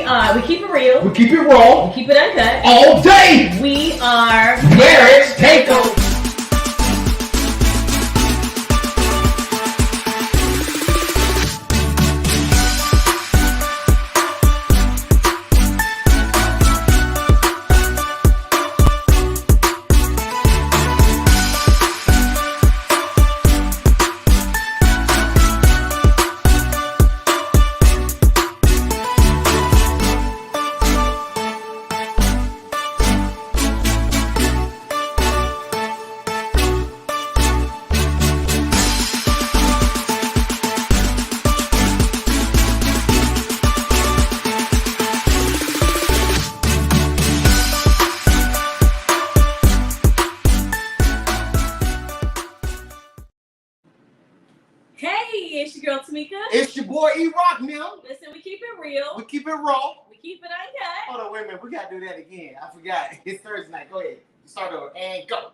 We keep it real. We keep it raw. We keep it uncut. All day. We are Marriage Takeover. It's your girl Tamika. It's your boy E-Rock now. Listen, we keep it real. We keep it raw. We keep it uncut. Hold on, wait a minute. We got to do that again. I forgot. It's Thursday night. Go ahead. Start over and go.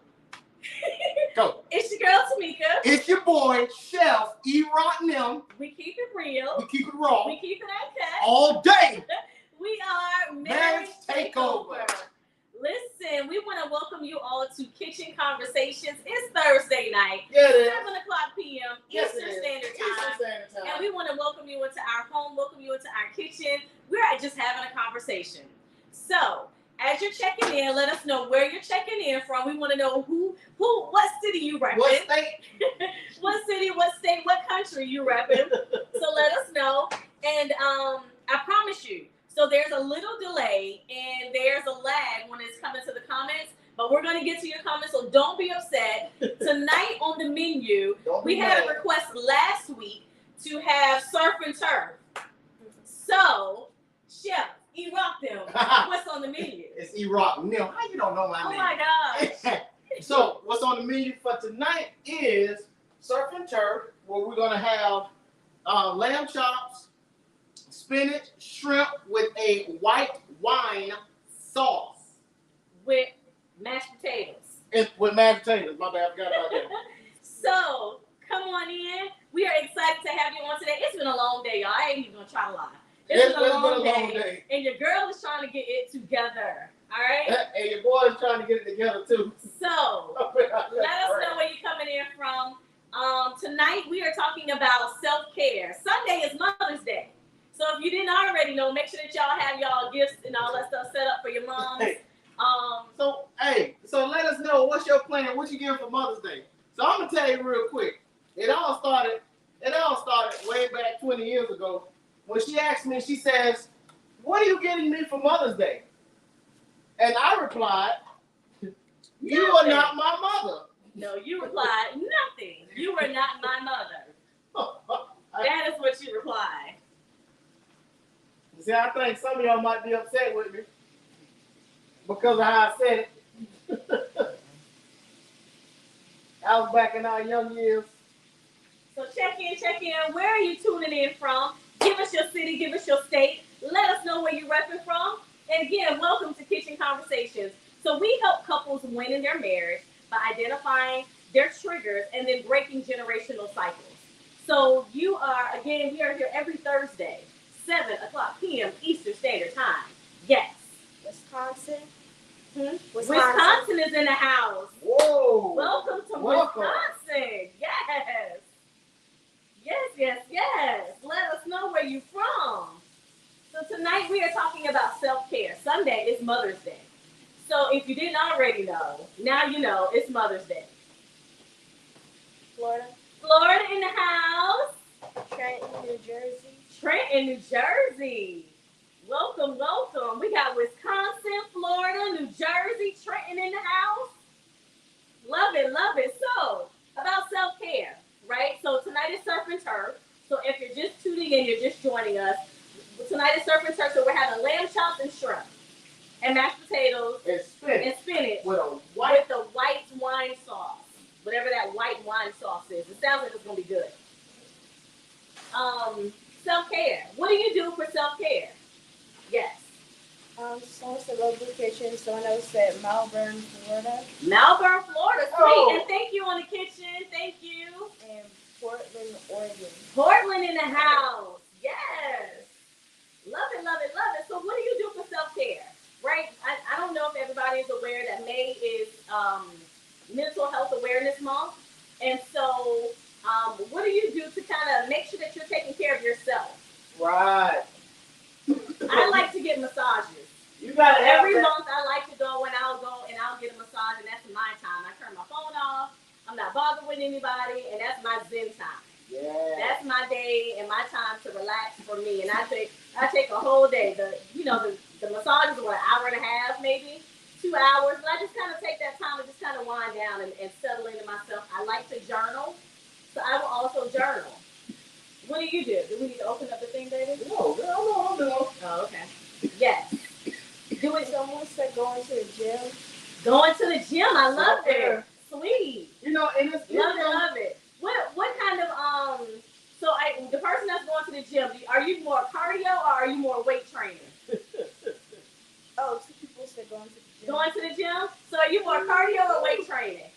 Go. It's your girl Tamika. It's your boy, Chef E-Rock now. We keep it real. We keep it raw. We keep it uncut. All day. We are Marriage Takeover. Listen, we want to welcome you all to Kitchen Conversations. It's Thursday night, Yeah, it is. 7 o'clock p.m. Yes, Eastern it is. Standard Eastern Time. Standard Time. And we want to welcome you into our home, welcome you into our kitchen. We're just having a conversation. So, as you're checking in, let us know where you're checking in from. We want to know what city you repping. What state? What city, what state, what country you repping. So let us know. And I promise you, so there's a little delay and there's a lag when it's coming to the comments, but we're going to get to your comments, so don't be upset. Tonight on the menu, we had a request last week to have surf and turf. So, Chef, E-Rock them. What's on the menu? It's E-Rock now. How you don't know my name? Oh my gosh. So, what's on the menu for tonight is surf and turf, where we're going to have lamb chops, spinach, shrimp with a white wine sauce. With mashed potatoes. With mashed potatoes. My bad, I forgot about that. So, come on in. We are excited to have you on today. It's been a long day, y'all. I ain't even going to try to lie. It's been a long day. And your girl is trying to get it together. All right? And your boy is trying to get it together, too. So, let us know where you're coming in from. Tonight, we are talking about self-care. Sunday is Mother's Day. So if you didn't already know, make sure that y'all have y'all gifts and all that stuff set up for your moms. So let us know what's your plan, what you giving for Mother's Day. So I'm gonna tell you real quick. It all started way back 20 years ago when she asked me. She says, "What are you getting me for Mother's Day?" And I replied, "You are not my mother." No, you replied, "Nothing. You are not my mother." That is what you replied. See, I think some of y'all might be upset with me because of how I said it. I was back in our young years. So check in. Where are you tuning in from? Give us your city, give us your state. Let us know where you're repping from. And again, welcome to Kitchen Conversations. So we help couples win in their marriage by identifying their triggers and then breaking generational cycles. So we are here every Thursday. 7 o'clock p.m. Eastern Standard Time. Yes. Wisconsin? Wisconsin is in the house. Whoa. Welcome to Wisconsin. Yes. Let us know where you're from. So tonight we are talking about self-care. Sunday is Mother's Day. So if you didn't already know, now you know it's Mother's Day. Florida in the house. Trenton, New Jersey. Welcome. We got Wisconsin, Florida, New Jersey, Trenton in the house. Love it. So, about self-care, right? So, tonight is Surf and Turf. So, if you're just tuning in, you're just joining us. Tonight is Surf and Turf, so we're having lamb chops and shrimp. And mashed potatoes. And spinach. With the white wine sauce. Whatever that white wine sauce is. It sounds like it's going to be good. Self-care. What do you do for self-care? Yes. Someone said Local Kitchen. Someone else said Malvern, Florida. Malvern, Florida. Sweet. And thank you on the kitchen. Thank you. And Portland, Oregon. Portland in the house. Yes. Love it. So everybody's aware that May is Mental Health Awareness Month. And so, what do you do to kind of make sure that you're taking care of yourself? Right. I like to get massages. You got Every month I like to go and I'll get a massage, and that's my time. I turn my phone off. I'm not bothered with anybody, and that's my Zen time. Yeah. That's my day and my time to relax for me. And I take a whole day. The massage is what, an hour and a half, maybe 2 hours. But I just kind of take that time to just kind of wind down and settle into myself. I like to journal, so I will also journal. What do you do? Do we need to open up the thing, baby? No, I'm doing. Oh, okay. Yes. Do it. Someone said going to the gym. Going to the gym, I love it. Sweet. You know, and it's Love it. What kind of the person that's going to the gym, are you more cardio or are you more weight training? Oh, 2 people said going to the gym. Going to the gym? So are you more cardio or weight training?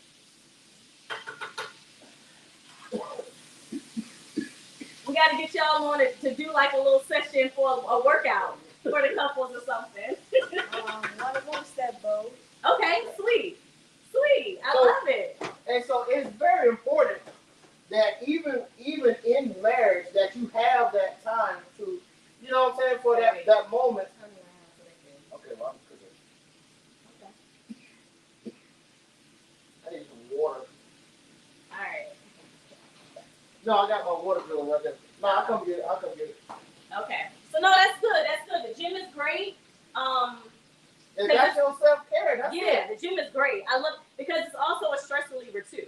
We got to get y'all on to do like a little session for a workout for the couples or something. One of them said both. Okay, sweet. I love it. And so it's very important that even in marriage that you have that time to, you know what I'm saying, for that moment. Okay, well, I'm cooking. Okay. I need some water. All right. No, I got my water bill right there. No, I'll come get it. Okay. So no, that's good. The gym is great. And that's your self-care. The gym is great. I love because it's also a stress reliever too.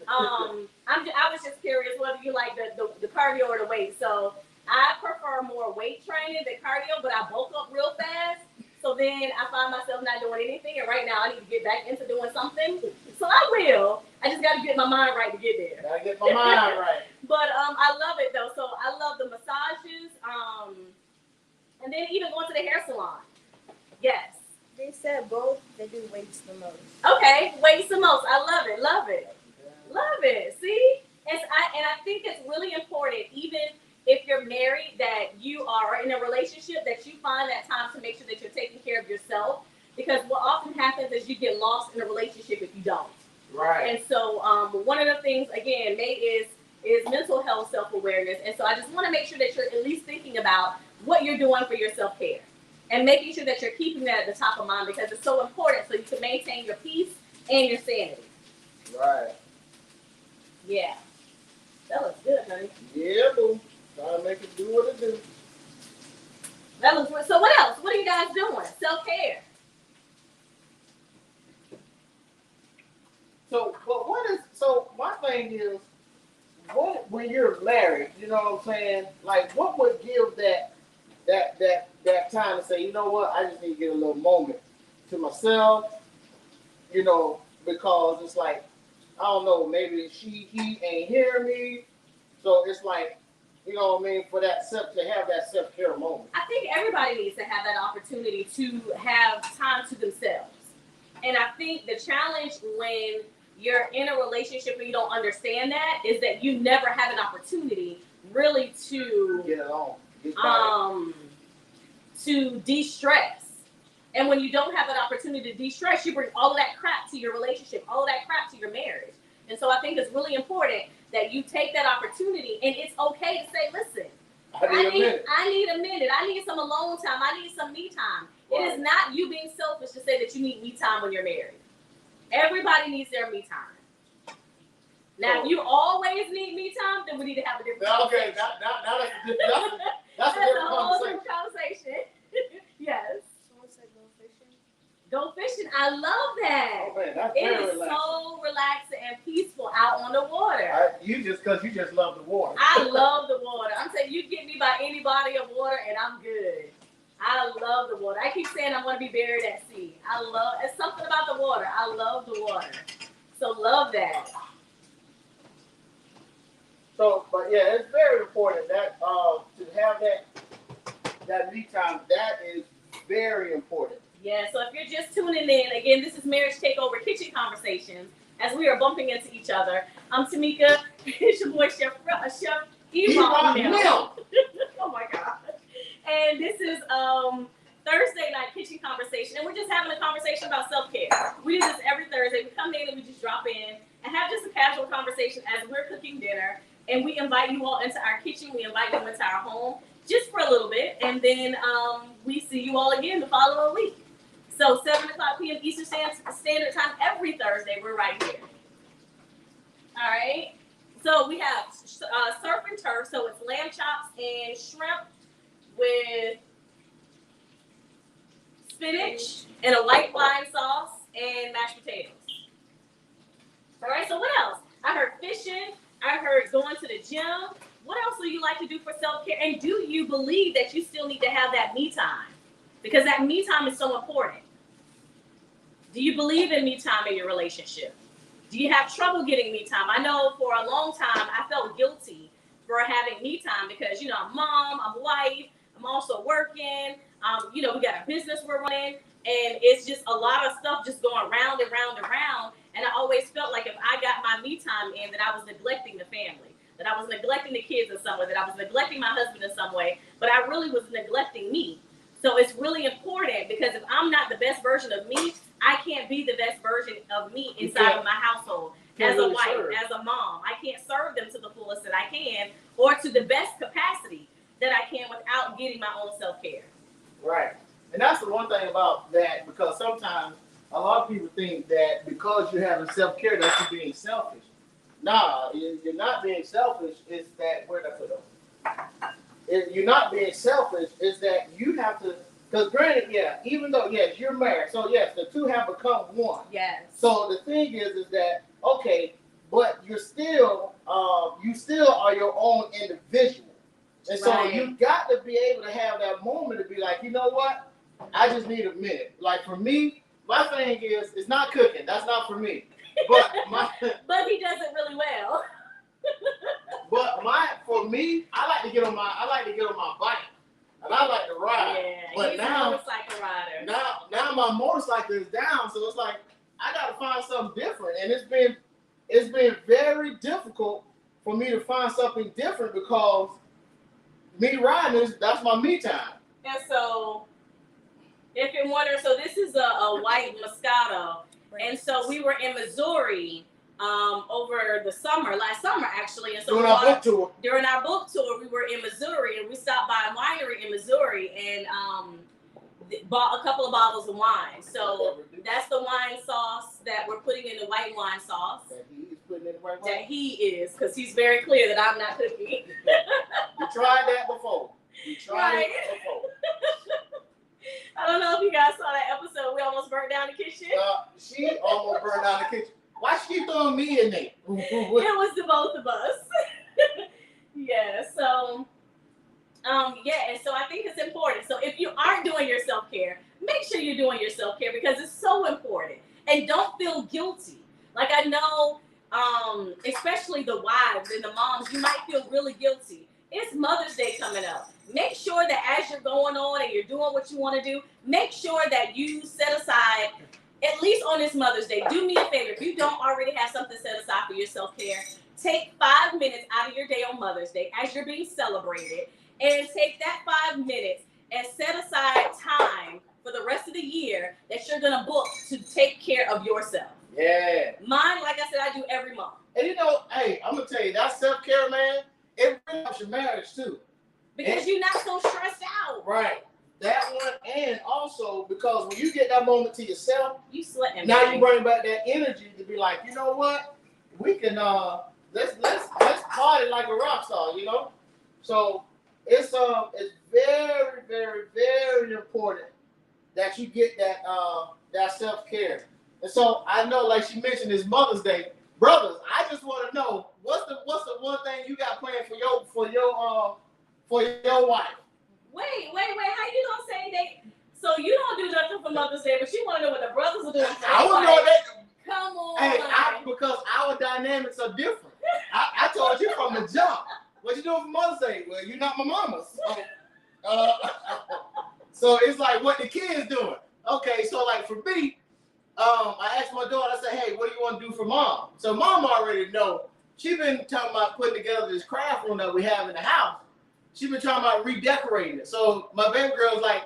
I was just curious whether you like the cardio or the weight. So I prefer more weight training than cardio, but I bulk up real fast. So then I find myself not doing anything, and right now I need to get back into doing something. So I will. I just got to get my mind right to get there. Gotta get my mind right. But I love it though. So I love the massages, and then even going to the hair salon. Yes. They said both. They do weights the most. Okay, weights the most. I love it. Love it. See, and I think it's really important, even if you're married, that you are in a relationship, that you find that time to make sure that you're taking care of yourself. Because what often happens is you get lost in a relationship if you don't. Right. And so one of the things, again, May is mental health self-awareness. And so I just want to make sure that you're at least thinking about what you're doing for your self-care. And making sure that you're keeping that at the top of mind because it's so important so you can maintain your peace and your sanity. Right. Yeah. That looks good, honey. Yeah, boo. Trying to make it do what it do. That looks good. So what else? What are you guys doing? Self-care. So my thing is, when you're married, you know what I'm saying? Like, what would give that time to say, you know what, I just need to get a little moment to myself, you know, because it's like, I don't know, maybe he ain't hearing me. So it's like, you know what I mean, to have that self-care moment. I think everybody needs to have that opportunity to have time to themselves. And I think the challenge when you're in a relationship and you don't understand that is that you never have an opportunity really to get along. To de-stress. And when you don't have an opportunity to de-stress, you bring all of that crap to your relationship, all of that crap to your marriage. And so I think it's really important that you take that opportunity, and it's okay to say, listen, I need a minute. I need some alone time. I need some me time. Right. It is not you being selfish to say that you need me time when you're married. Everybody needs their me time. Now, if you always need me time, then we need to have a different conversation. Okay, that's a different conversation. Yes. Someone said go fishing. Go fishing. I love that. Oh, man, that's it very is relaxing. So relaxing and peaceful out on the water. Because you just love the water. I love the water. I'm saying you get me by any body of water and I'm good. I love the water. I keep saying I want to be buried at sea. It's something about the water. I love the water. So love that. So, but yeah, it's very important that to have that me time. That is very important. Yeah. So if you're just tuning in, again, this is Marriage Takeover Kitchen Conversations as we are bumping into each other. I'm Tamika. It's your boy Chef Eva. Oh my God. And this is Thursday night kitchen conversation, and we're just having a conversation about self-care. We do this every Thursday. We come in and we just drop in and have just a casual conversation as we're cooking dinner, and we invite you all into our kitchen. We invite you into our home just for a little bit, and then we see you all again the following week. So 7 o'clock p.m. Eastern Standard Time every Thursday. We're right here. All right. So we have surf and turf. So it's lamb chops and shrimp with spinach and a white wine sauce and mashed potatoes. All right. So what else? I heard fishing. I heard going to the gym. What else do you like to do for self-care? And do you believe that you still need to have that me time? Because that me time is so important. Do you believe in me time in your relationship? Do you have trouble getting me time? I know for a long time I felt guilty for having me time because, you know, I'm mom, I'm wife, I'm also working, you know, we got a business we're running, and it's just a lot of stuff just going round and round and round. And I always felt like if I got my me time in, that I was neglecting the family, that I was neglecting the kids in some way, that I was neglecting my husband in some way, but I really was neglecting me. So it's really important because if I'm not the best version of me, I can't be the best version of me inside of my household. As a wife, as a mom, I can't serve them to the fullest that I can or to the best capacity that I can without getting my own self-care. Right. And that's the one thing about that, because sometimes a lot of people think that because you're having self-care that you're being selfish. Nah, you're not being selfish. It's that, where did I put it? You're not being selfish. Is that you have to, because granted, yeah, even though, yes, you're married. So, yes, the two have become one. Yes. So the thing is that, okay, but you're still, you still are your own individual. And so Right. you got to be able to have that moment to be like, you know what? I just need a minute. Like for me, my thing is, it's not cooking. That's not for me. But but he does it really well. For me, I like to get on my bike, and I like to ride. Yeah, but he's now, a motorcycle rider. Now my motorcycle is down, so it's like I got to find something different, and it's been very difficult for me to find something different because me riding that's my me time. And so, if you're wondering, so this is a white Moscato. And so we were in Missouri over the summer, last summer actually. And so during our book tour, we were in Missouri, and we stopped by a winery in Missouri and bought a couple of bottles of wine. So that's the wine sauce that we're putting in the white wine sauce. That he is putting in the white wine? That he is, because he's very clear that I'm not cooking. We tried that before. Right. It before. I don't know if you guys saw that episode. We almost burnt down the kitchen. She almost burned down the kitchen. Why she keep throwing me in there? It was the both of us. Yeah. So, and so I think it's important. So if you aren't doing your self-care, make sure you're doing your self-care because it's so important. And don't feel guilty. Like I know, especially the wives and the moms, you might feel really guilty. It's Mother's Day coming up. Make sure that as you're going on and you're doing what you want to do, make sure that you set aside, at least on this Mother's Day, do me a favor. If you don't already have something set aside for your self-care, take 5 minutes out of your day on Mother's Day as you're being celebrated, and take that 5 minutes and set aside time for the rest of the year that you're going to book to take care of yourself. Yeah. Mine, like I said, I do every month. And you know, hey, I'm going to tell you, that self-care, man, it really helps your marriage too. Because you're not so stressed out. Right. That one, and also because when you get that moment to yourself, you sweating. Now you bring back that energy to be like, you know what? We can let's party like a rock star, you know? So it's very, very, very important that you get that self-care. And so I know, like she mentioned, this Mother's Day. Brothers, I just want to know what's the one thing you got planned for your wife? Wait. How you gonna say that? So you don't do nothing for Mother's Day, but you want to know what the brothers are doing for I want to know that. Come on. Hey, because our dynamics are different. I told you from the jump. What you doing for Mother's Day? Well, you're not my mama. So it's like what the kids doing. Okay, so like for me, I asked my daughter, I said, hey, what do you want to do for mom? So mom already know. She been talking about putting together this craft room that we have in the house. She been talking about redecorating it. So my baby girl's like,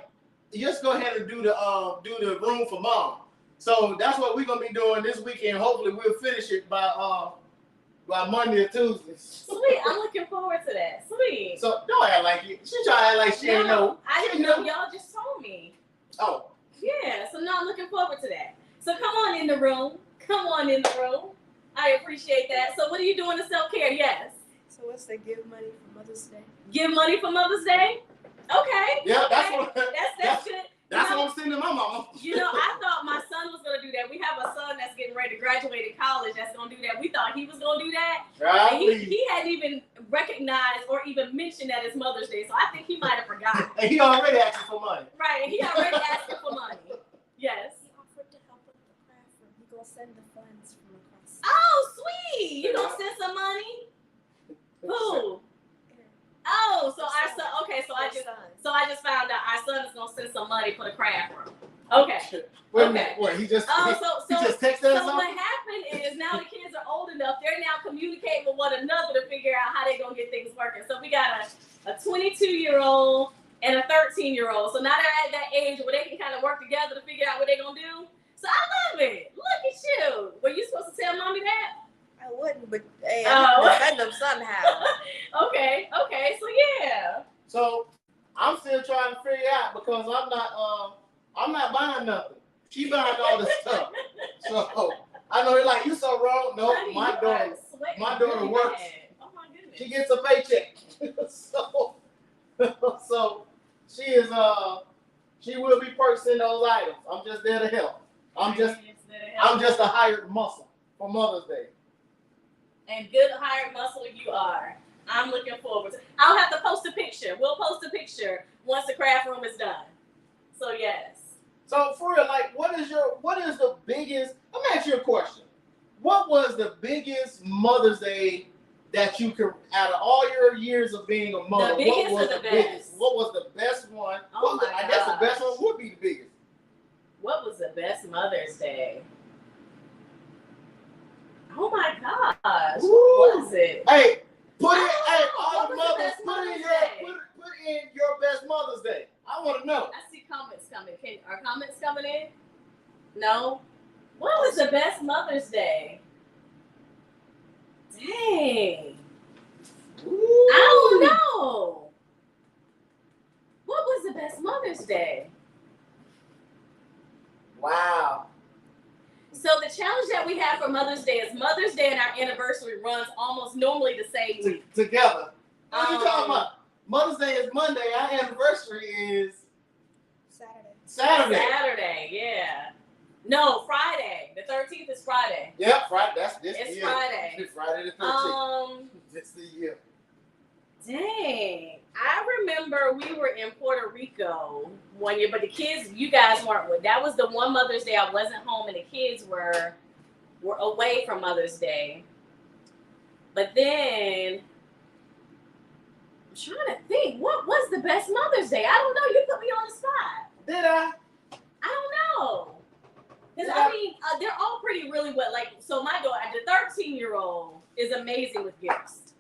just go ahead and do the room for mom. So that's what we're gonna be doing this weekend. Hopefully we'll finish it by Monday or Tuesday. Sweet, I'm looking forward to that. Sweet. So don't act like it. She try to act like she ain't know. I didn't know. Y'all just told me. Oh. Yeah, so now I'm looking forward to that. So come on in the room. Come on in the room. I appreciate that. So what are you doing to self-care? Yes. So what's the give money for Mother's Day? Give money for Mother's Day? Okay. Yeah, okay. that's good. That's what I'm sending my mama. I thought my son was gonna do that. We have a son that's getting ready to graduate in college that's gonna do that. We thought he was gonna do that. Right. And he hadn't even recognized or even mentioned that it's Mother's Day. So I think he might have forgotten. And he already asking for money. Right, and he already asking for money. Yes. He offered to help with the craft room. He gonna send the funds from across. Oh, sweet! You gonna send some money? Who? Oh, so our son. Okay, so I just found out our son is gonna send some money for the craft room. Okay. Wait a minute. What? He just he just texted us. So what happened is now the kids are old enough. They're now communicating with one another to figure out how they're gonna get things working. So we got a 22-year-old and a 13-year-old. So now they're at that age where they can kind of work together to figure out what they're gonna do. So I love it. Look at you. Were you supposed to tell mommy that? I wouldn't, but hey, I have to defend them somehow. Okay, so yeah. So I'm still trying to figure out because I'm not buying nothing. She buying all this stuff. So I know they're like, you so wrong. No, Honey, my daughter really works. bad. Oh my goodness. She gets a paycheck. so she will be purchasing those items. I'm just there to help. I'm just a hired muscle for Mother's Day. And good hired muscle you are. I'm looking forward to it. I'll have to post a picture. We'll post a picture once the craft room is done. So yes. So for real, like what is the biggest, I'm gonna ask you a question. What was the biggest Mother's Day that you could, out of all your years of being a mother, the biggest what was or the biggest? best? What was the best one? Oh my I guess the best one would be the biggest. What was the best Mother's Day? Oh my gosh. What was it? Hey, all what the was the mothers, best put Mother's in Day? your best Mother's Day. I want to know. I see comments coming. Are comments coming in? No? What was the best Mother's Day? Dang. Ooh. I don't know. What was the best Mother's Day? Wow. So the challenge that we have for Mother's Day is Mother's Day and our anniversary runs almost normally the same week. Together. What are you talking about? Mother's Day is Monday. Our anniversary is Saturday, yeah. No, Friday. The 13th is Friday. Yep, Friday. That's this It's year. Friday. It's Friday the 13th. This the year. Dang. I remember we were in Puerto Rico one year, but the kids, you guys weren't with. That was the one Mother's Day I wasn't home and the kids were away from Mother's Day. But then I'm trying to think, what was the best Mother's Day? I don't know. You put me on the spot. Did I? I don't know. Because I mean, they're all pretty really well. Like, so my daughter, the 13-year-old, is amazing with gifts.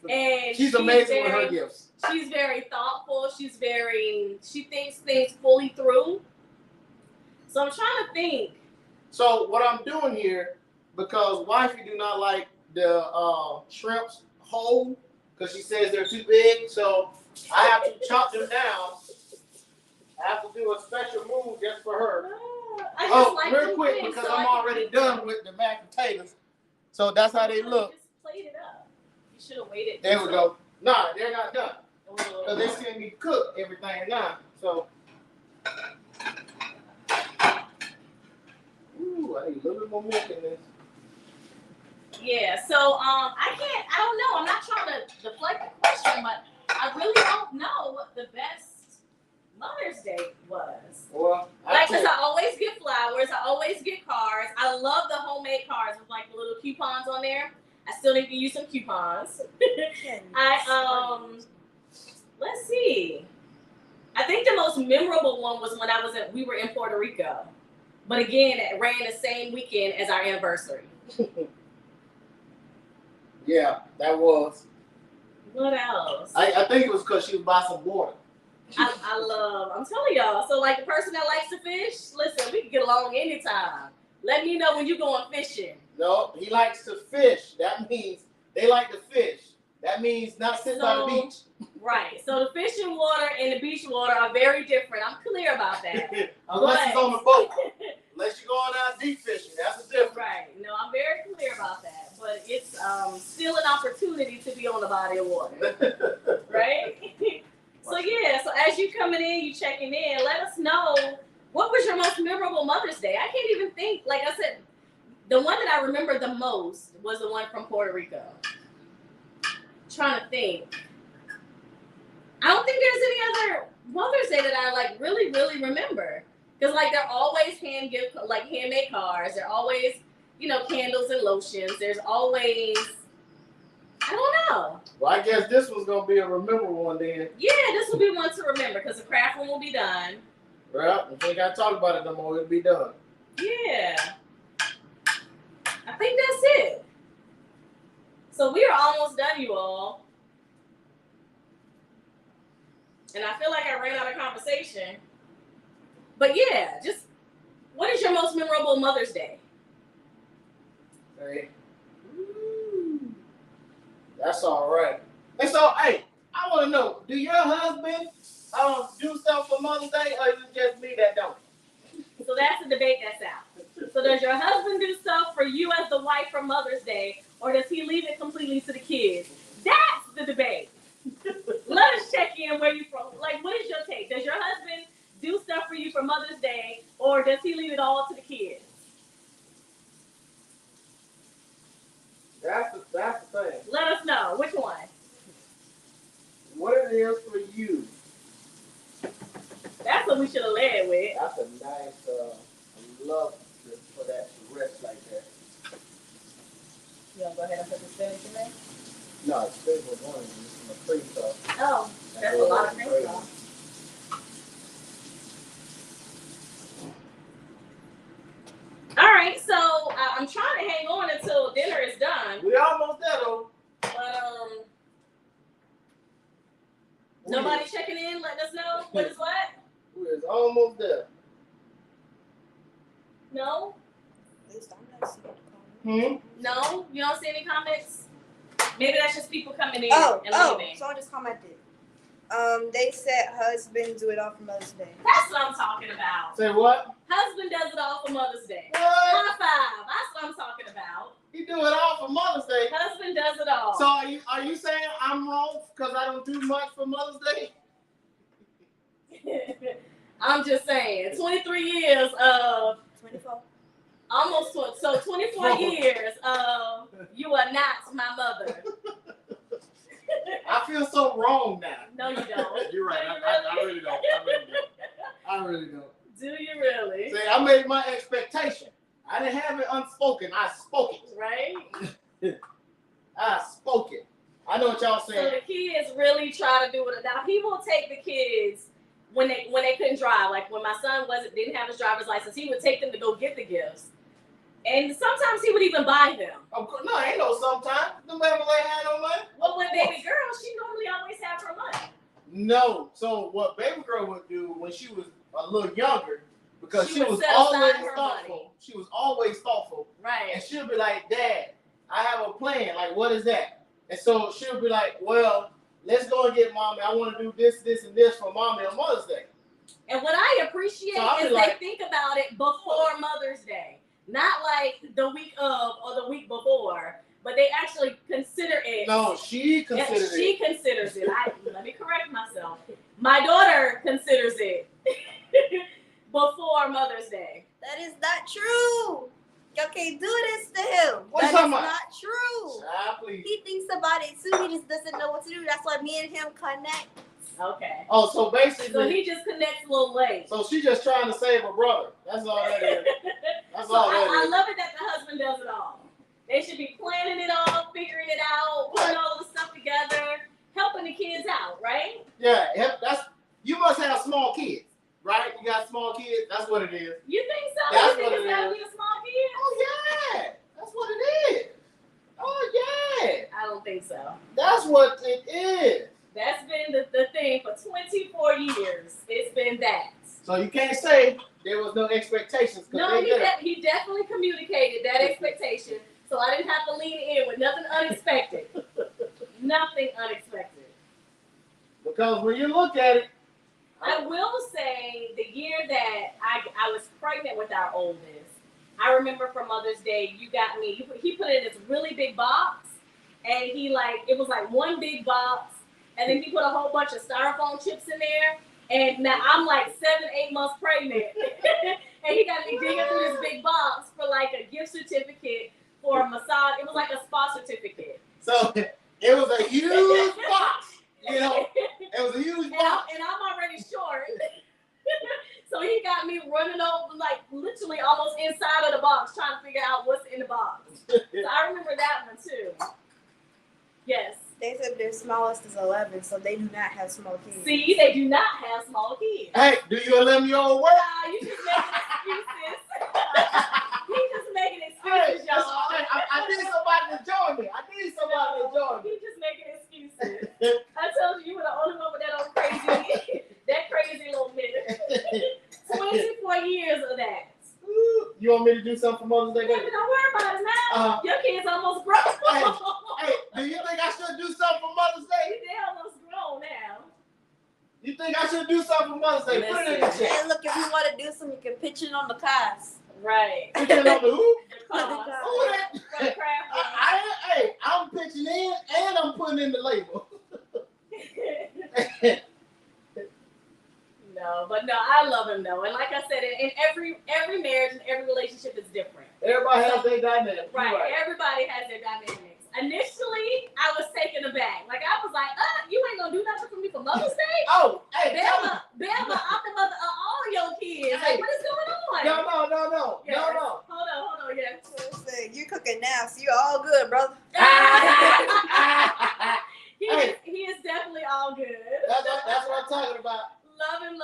And she's amazing with her gifts. She's very thoughtful. She thinks things fully through. So I'm trying to think. So what I'm doing here, because wifey do not like the shrimps whole, because she says they're too big. So I have to chop them down. I have to do a special move just for her. Real quick, because I'm already done with the mashed potatoes. So that's how they look. Just plate it up. You should have waited. There we go. Nah, they're not done. Because they still need to cook everything now. So. Ooh, I need a little bit more milk in this. Yeah, so I don't know. I'm not trying to deflect the question, but I really don't know what the best Mother's Day was. Well, because I always get flowers, I always get cards. I love the homemade cards with like the little coupons on there. I still need to use some coupons. Let's see. I think the most memorable one was when we were in Puerto Rico. But again, it ran the same weekend as our anniversary. Yeah, that was. What else? I think it was because she was by some water. I'm telling y'all. So like the person that likes to fish, listen, we can get along anytime. Let me know when you're going fishing. No, he likes to fish. That means they like to fish. That means not sit by the beach. Right. So the fishing water and the beach water are very different. I'm clear about that. Unless it's on the boat. Unless you're going out deep fishing. That's the difference. Right. No, I'm very clear about that. But it's still an opportunity to be on the body of water. Right? So yeah, so as you coming in, you checking in, let us know what was your most memorable Mother's Day. I can't even think. Like I said, the one that I remember the most was the one from Puerto Rico. Trying to think. I don't think there's any other Mother's Day that I like really, really remember. Because like they're always handmade cards. They're always, candles and lotions. There's always, I don't know. Well, I guess this was gonna be a memorable one then. Yeah, this will be one to remember because the craft room will be done. Well, if we gotta talk about it no more, it'll be done. Yeah. I think that's it. So we are almost done, you all. And I feel like I ran out of conversation. But yeah, just what is your most memorable Mother's Day? Hey. That's all right. And so, hey, I want to know, do your husband do stuff for Mother's Day, or is it just me that don't? So that's the debate that's out. So does your husband do stuff for you as the wife for Mother's Day, or does he leave it completely to the kids? That's the debate. Let us check in where you from. Like, what is your take? Does your husband do stuff for you for Mother's Day, or does he leave it all to the kids? That's the thing. Let us know. Which one? What it is for you. That's what we should have led with. That's a nice, I love for that to rest like that. You want to go ahead and put the spinach in there? No, it's still going in the cream sauce. Oh, that's a lot of cream sauce. All right, so I'm trying to hang on until dinner is done. We almost there though. But nobody checking in, letting us know what is what? We're almost there. No? Hmm? No? You don't see any comments? Maybe that's just people coming in and leaving. Someone just commented. They said husband do it all for Mother's Day. That's what I'm talking about. Say what? Husband does it all for Mother's Day. What? High five. That's what I'm talking about. You do it all for Mother's Day. Husband does it all. So are you saying I'm wrong because I don't do much for Mother's Day? I'm just saying, 23 years of 24. almost 20, so 24 years of you are not my mother. I feel so wrong now. No, you don't. You're right. I really don't. I really don't. Do you really? See, I made my expectation. I didn't have it unspoken. I spoke it. Right? I spoke it. I know what y'all saying. So the kids really try to do it. Now he will take the kids when they couldn't drive. Like when my son didn't have his driver's license, he would take them to go get the gifts. And sometimes he would even buy them. Of course, no, ain't no sometimes. No matter what they had no money. Well, with baby girl, she normally always have her money. No. So what baby girl would do when she was a little younger, because she was set always aside her thoughtful. money. She was always thoughtful. Right. And she'll be like, Dad, I have a plan. Like, what is that? And so she'll be like, well, let's go and get Mommy. I want to do this, this, and this for Mommy on Mother's Day. And what I appreciate is they think about it before Mother's Day. Not like the week of or the week before, but they actually consider it. No, she considers it. She considers it. Let me correct myself. My daughter considers it before Mother's Day. That is not true. Y'all can't do this to him. What you That talking is about? not true. Please. He thinks about it too. He just doesn't know what to do. That's why me and him connect. Okay. Oh, so basically. So he just connects a little late. So she's just trying to save her brother. That's all that is. That's So all that I is. love it that the husband does it all. They should be planning it all, figuring it out, putting all the stuff together, helping the kids out, right? Yeah, you must have small kids, right? You got small kids. That's what it is. You think so? That's You think what it's it gotta is. be a small kid? Oh yeah, that's what it is. Oh yeah, I don't think so. that's what it is. That's been the thing for 24 years. It's been that. So you can't say there was no expectations. No, he definitely communicated that expectation. So I didn't have to lean in with nothing unexpected. Nothing unexpected. Because when you look at it, I will say the year that I was pregnant with our oldest, I remember for Mother's Day, you got me, he put it in this really big box, and it was like one big box, and then he put a whole bunch of styrofoam chips in there, and now I'm like 7-8 months pregnant, and he got me digging through this big box for like a gift certificate for a massage. It was like a spa certificate. So it was a huge box, you know, it was a huge box. And I'm already short. So he got me running over, like literally almost inside of the box, trying to figure out what's in the box. So I remember that one too. Yes. They said their smallest is 11, so they do not have small kids. See, they do not have small kids. Hey, do you 11-year-old work? Nah, you just making excuses. You just making excuses, y'all. I need somebody to join me. You just making excuses. I told you were the only one with that old crazy, that crazy little minute. 24 years of that. You want me to do something for Mother's Day? Baby, don't worry about it now. Your kids almost grown. Hey, do you think I should do something for Mother's Day? They almost grown now. You think I should do something for Mother's Day? Put it in the chat. Hey, look, if you want to do something, you can pitch it on the cars. Right. Pitch it on the who? The cars. Who that? For the craft. Hey, I'm pitching in and I'm putting in the label. No, I love him though, and like I said, in every marriage and every relationship is different. Everybody has their dynamic. Right. Everybody has their dynamics. Initially, I was taken aback. Like I was like, you ain't gonna do nothing for me for Mother's Day? Oh, hey, Bama, I'm the mother of all your kids. Hey. Like, what is going on? No. Yes. No. Hold on, yes. You cooking now, so you're all good, brother. He is definitely all good. That's what I'm talking about. Love him.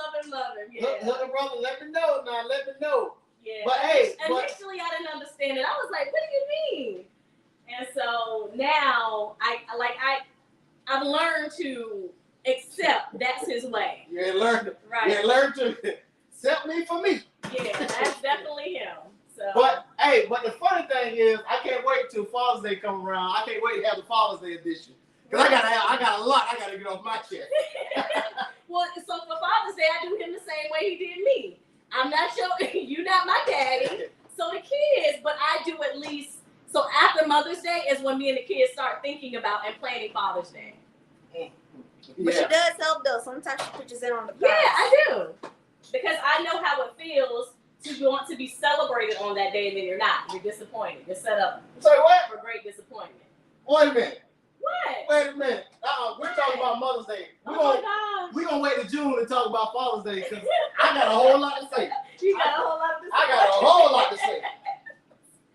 Yeah. Little brother, let me know now. Let me know. Yeah. But hey, initially I didn't understand it. I was like, what do you mean? And so now I've learned to accept that's his way. You ain't learned. Right. You ain't learned to accept me for me. Yeah, that's definitely him. So. But the funny thing is, I can't wait till Father's Day come around. I can't wait to have the Father's Day edition. Because I got a lot I got to get off my chest. Well, so for Father's Day, I do him the same way he did me. I'm not you're not my daddy. So the kids, but I do at least, so after Mother's Day is when me and the kids start thinking about and planning Father's Day. Yeah. But she does help though. Sometimes she pitches in on the cars. Yeah, I do. Because I know how it feels to want to be celebrated on that day and then you're not. You're disappointed. You're set up Say what? for great disappointment. Wait a minute. What? Wait a minute. We're talking about Mother's Day. Oh my God. We're going to wait to June to talk about Father's Day because I got a whole lot to say. You got a whole lot to say.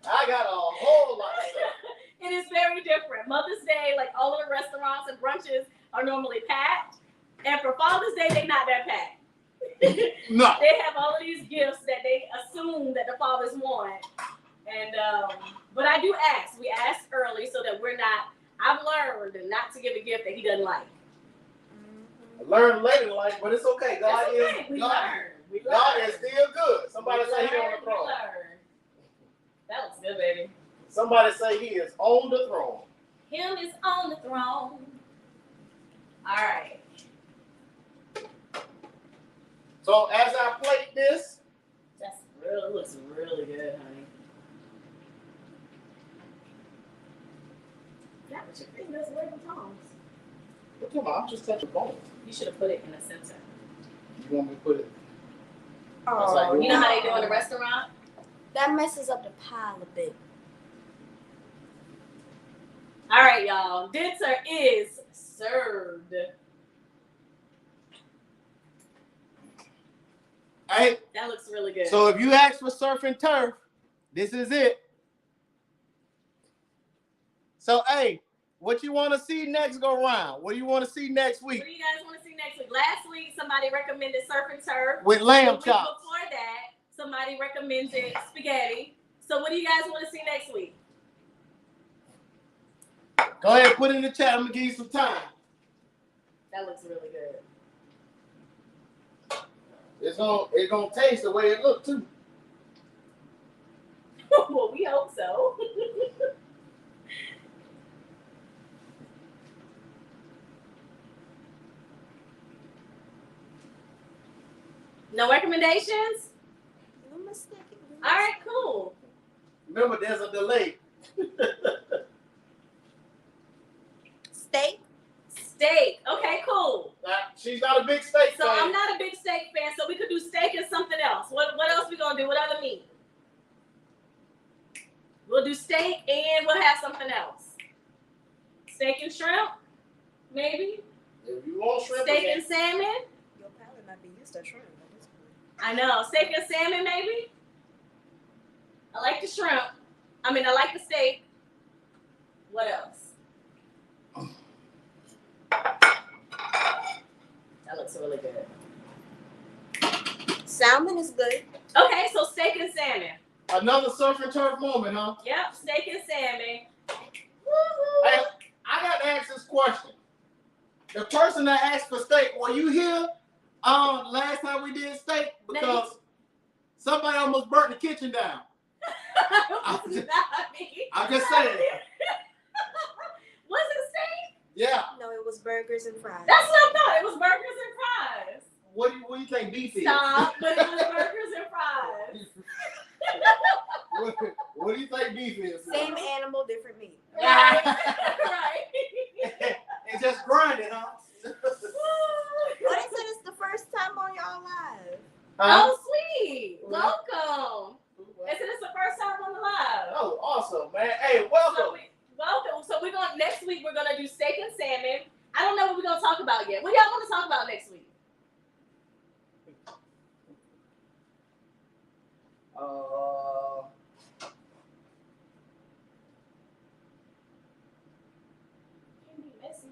I got a whole lot to say. It is very different. Mother's Day, like all of the restaurants and brunches are normally packed. And for Father's Day, they're not that packed. No. They have all of these gifts that they assume that the fathers want. And, but I do ask. We ask early so that we're not, I've learned not to give a gift that he doesn't like. I learned later in life, but it's okay. God is still good. Somebody say he on the throne. That looks good, baby. Somebody say he is on the throne. Him is on the throne. All right. So as I plate this, Looks really good, honey. That was your fingers away from Tom's. come on, I'm just touching bones. You should have put it in the center. You want me to put it? Oh, You know how they do in a restaurant? that messes up the pie a bit. All right, y'all. Dinner is served. Hey, That looks really good. so if you ask for surf and turf, this is it. So, hey, what you want to see next go round? What do you want to see next week? What do you guys want to see next week? Last week, somebody recommended surf and turf. With lamb The week chops. before that, somebody recommended spaghetti. So what do you guys want to see next week? Go ahead, put it in the chat. I'm going to give you some time. That That looks really good. It's gonna taste the way it looks too. Well, we hope so. No recommendations? No mistake. All right, cool. Remember, there's a delay. Steak. Steak. Okay, cool. She's not a big steak So fan. I'm not a big steak fan, so we could do steak and something else. What else we gonna do? What other meat? We'll do steak and we'll have something else. Steak and shrimp, maybe. If you want shrimp, Steak and salmon. Your palate might be used to shrimp at this point. I know. Steak and salmon, maybe. I like the shrimp. I mean, I like the steak. What else? That looks really good. Salmon is good. Okay, so steak and salmon. another surf and turf moment, huh? Yep, steak and salmon. Hey, I got to ask this question. The person that asked for steak, were you here last time we did steak? Because somebody almost burnt the kitchen down. I'm just saying. Was it steak? Yeah. No, it was burgers and fries. That's what I thought. It was burgers and fries. What do you think beef is? Stop, but it was burgers and fries. What do you think beef is? Same animal, different meat. Right. Right. It's just grinding, huh? Oh, they said it's the first time on y'all live. Oh, sweet. Welcome. They said it's the first time on the live. Oh, awesome, man. Hey, welcome. Welcome. So we're going next week. We're gonna do steak and salmon. I don't know what we're gonna talk about yet. What do y'all want to talk about next week? Can't be messy.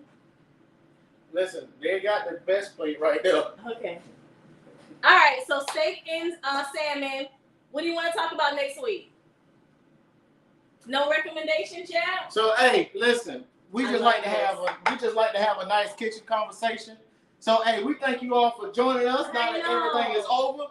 Listen, they got the best plate right there. Okay. All right. So steak and salmon. What do you want to talk about next week? No recommendations yet? So hey, listen, we just like to have a nice kitchen conversation. So hey, we thank you all for joining us. Now that everything is over.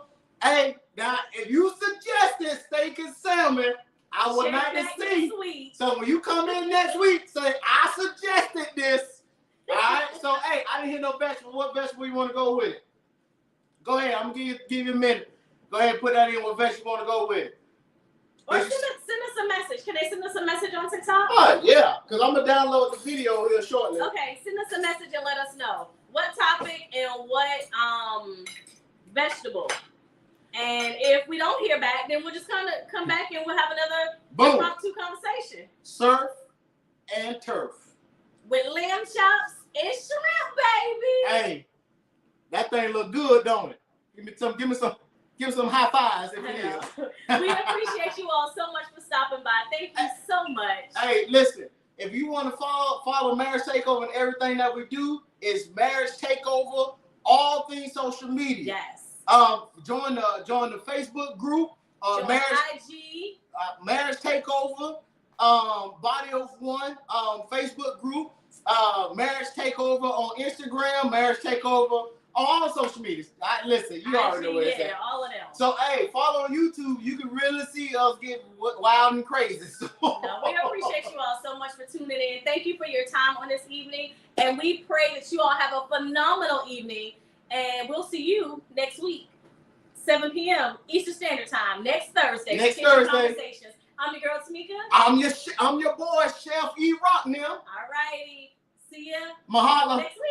Hey, now if you suggested steak and salmon, I would like to see. So when you come in next week, say I suggested this. All right. So hey, I didn't hear no vegetable. What vegetable you want to go with? Go ahead. I'm gonna give you a minute. Go ahead and put that in. What vegetable you want to go with? Or send us a message. Can they send us a message on TikTok? Oh, yeah, because I'm going to download the video here shortly. Okay, send us a message and let us know what topic and what vegetable. And if we don't hear back, then we'll just kind of come back and we'll have another impromptu conversation. Surf and turf. With lamb chops and shrimp, baby. Hey, that thing look good, don't it? Give me some high fives if it is. We appreciate you all so much for stopping by. Thank you so much. Hey, listen, if you want to follow Marriage Takeover and everything that we do, it's Marriage Takeover, all things social media. Yes. Join the Facebook group, Join IG. Marriage Takeover, Body of One, Facebook group, Marriage Takeover on Instagram, Marriage Takeover. All social media. Listen, you already know what it's at. All of them. So, hey, follow on YouTube. You can really see us get wild and crazy. So. No, we appreciate you all so much for tuning in. Thank you for your time on this evening. And we pray that you all have a phenomenal evening. And we'll see you next week, 7 p.m. Eastern Standard Time, next Thursday. Next Thursday. Conversations. I'm your girl, Tamika. I'm your boy, Chef E. Rock now. All righty. See ya Mahalo. next week.